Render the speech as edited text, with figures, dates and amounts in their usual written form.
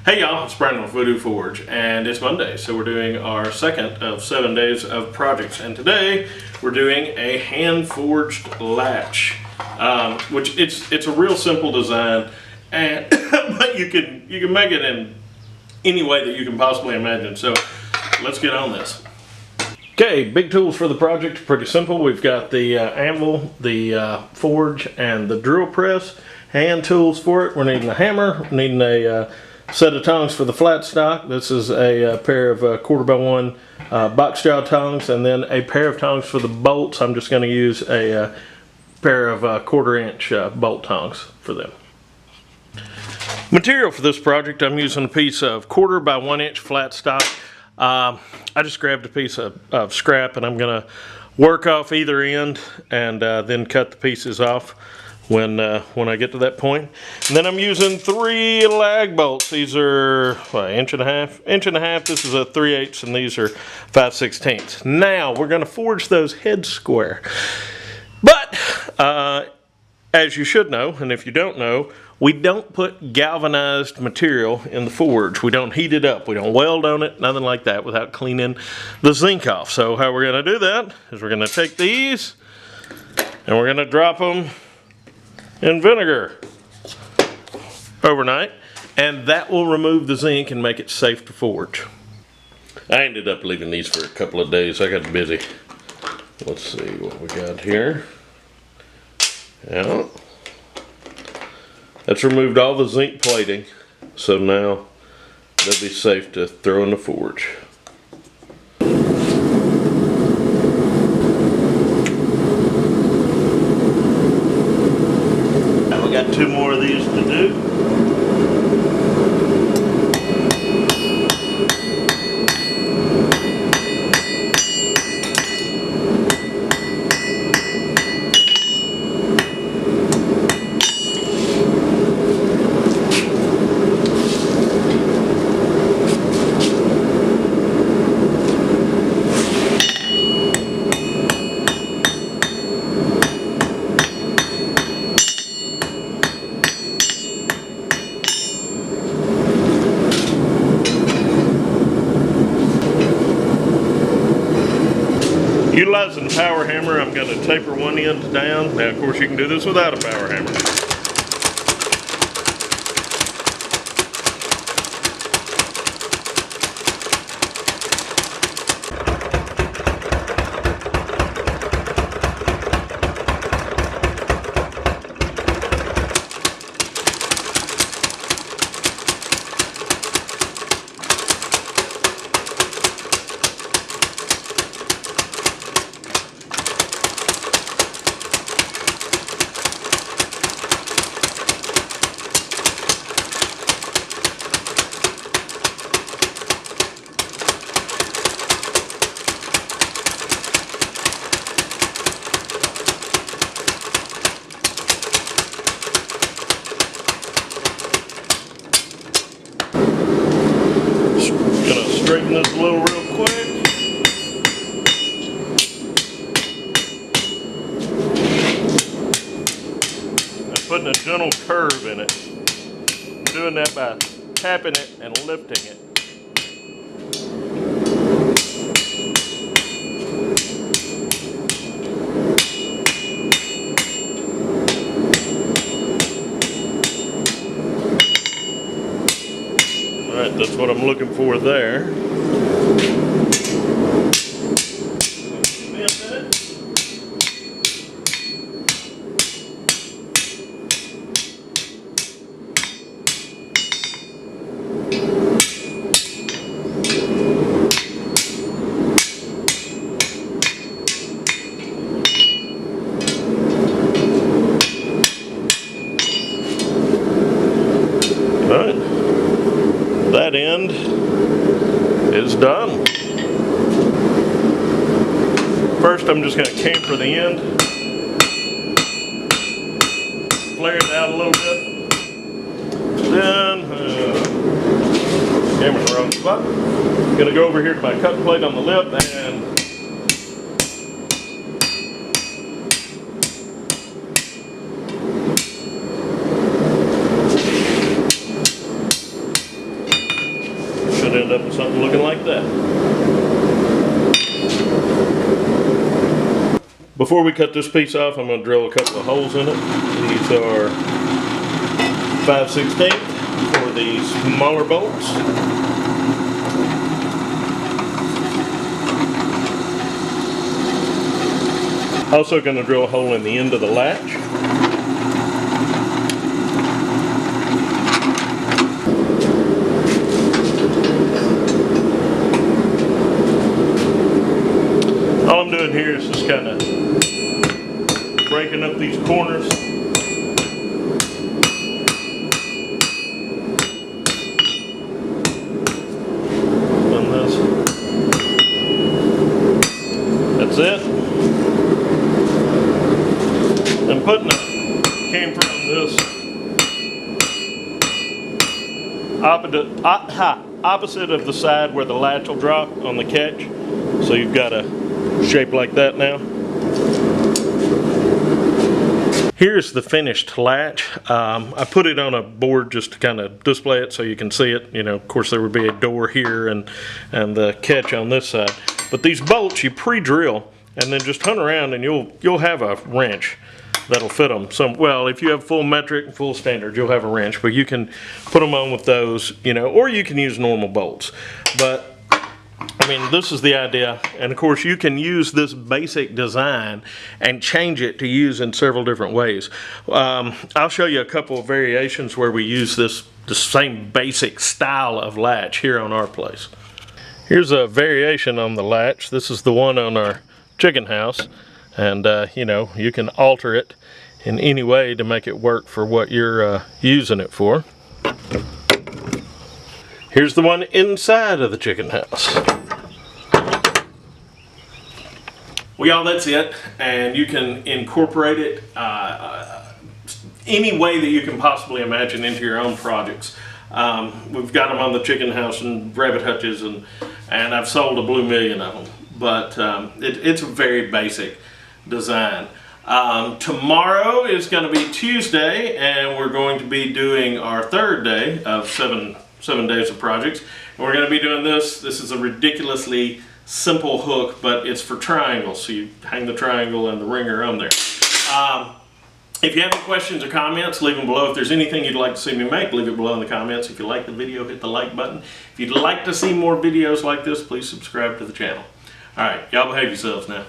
Hey y'all, it's Brandon with Voodoo Forge, and it's Monday, so we're doing our second of 7 days of projects. And today we're doing a hand-forged latch, which it's a real simple design, and but you can make it in any way that you can possibly imagine. So let's get on this. Okay, big tools for the project, pretty simple. We've got the anvil, the forge, and the drill press. Hand tools for it, we're needing a hammer, we're needing a set of tongs for the flat stock. This is a pair of 1/4x1 box jaw tongs, and then a pair of tongs for the bolts. I'm just going to use a pair of 1/4-inch bolt tongs for them. Material for this project, I'm using a piece of 1/4x1-inch flat stock. I just grabbed a piece of scrap, and I'm going to work off either end and then cut the pieces off when I get to that point. And then I'm using 3 lag bolts. These are what, inch and a half. This is a 3/8, and these are 5/16. Now we're going to forge those heads square. But as you should know, and if you don't know, we don't put galvanized material in the forge. We don't heat it up. We don't weld on it, nothing like that, without cleaning the zinc off. So how we're going to do that is we're going to take these and we're going to drop them in vinegar overnight, and that will remove the zinc and make it safe to forge. I ended up leaving these for a couple of days. I got busy. Let's see what we got here. Yeah, that's removed all the zinc plating, so now they'll be safe to throw in the forge. Got 2 more of these to do. Utilizing the power hammer, I'm going to taper one end down. Now, of course, you can do this without a power hammer. Straighten this a little real quick. I'm putting a gentle curve in it. I'm doing that by tapping it and lifting it. Alright, that's what I'm looking for there. That end is done. First, I'm just going to camfer the end, flare it out a little bit. Then, camera in the wrong spot. I'm going to go over here to my cut plate on the lip and end up with something looking like that. Before we cut this piece off, I'm going to drill a couple of holes in it. These are 5/16 for the smaller bolts. Also going to drill a hole in the end of the latch. All I'm doing here is just kind of breaking up these corners. And this. That's it. I'm putting a camper on this opposite of the side where the latch will drop on the catch. So you've got a shape like that now. Here's the finished latch. I put it on a board just to kind of display it so you can see it. You know, of course there would be a door here and the catch on this side. But these bolts you pre-drill and then just hunt around and you'll have a wrench that'll fit them. Well, if you have full metric and full standard, you'll have a wrench, but you can put them on with those, you know, or you can use normal bolts. But I mean, this is the idea, and of course you can use this basic design and change it to use in several different ways. I'll show you a couple of variations where we use the same basic style of latch here on our place. Here's a variation on the latch. This is the one on our chicken house, and you know, you can alter it in any way to make it work for what you're using it for. Here's the one inside of the chicken house. Well, y'all, that's it. And you can incorporate it any way that you can possibly imagine into your own projects. We've got them on the chicken house and rabbit hutches, and I've sold a blue million of them. But it's a very basic design. Tomorrow is going to be Tuesday, and we're going to be doing our third day of seven days of projects. And we're going to be doing this. This is a ridiculously simple hook, but it's for triangles. So you hang the triangle and the ringer on there. If you have any questions or comments, leave them below. If there's anything you'd like to see me make, leave it below in the comments. If you like the video, hit the like button. If you'd like to see more videos like this, please subscribe to the channel. All right, y'all behave yourselves now.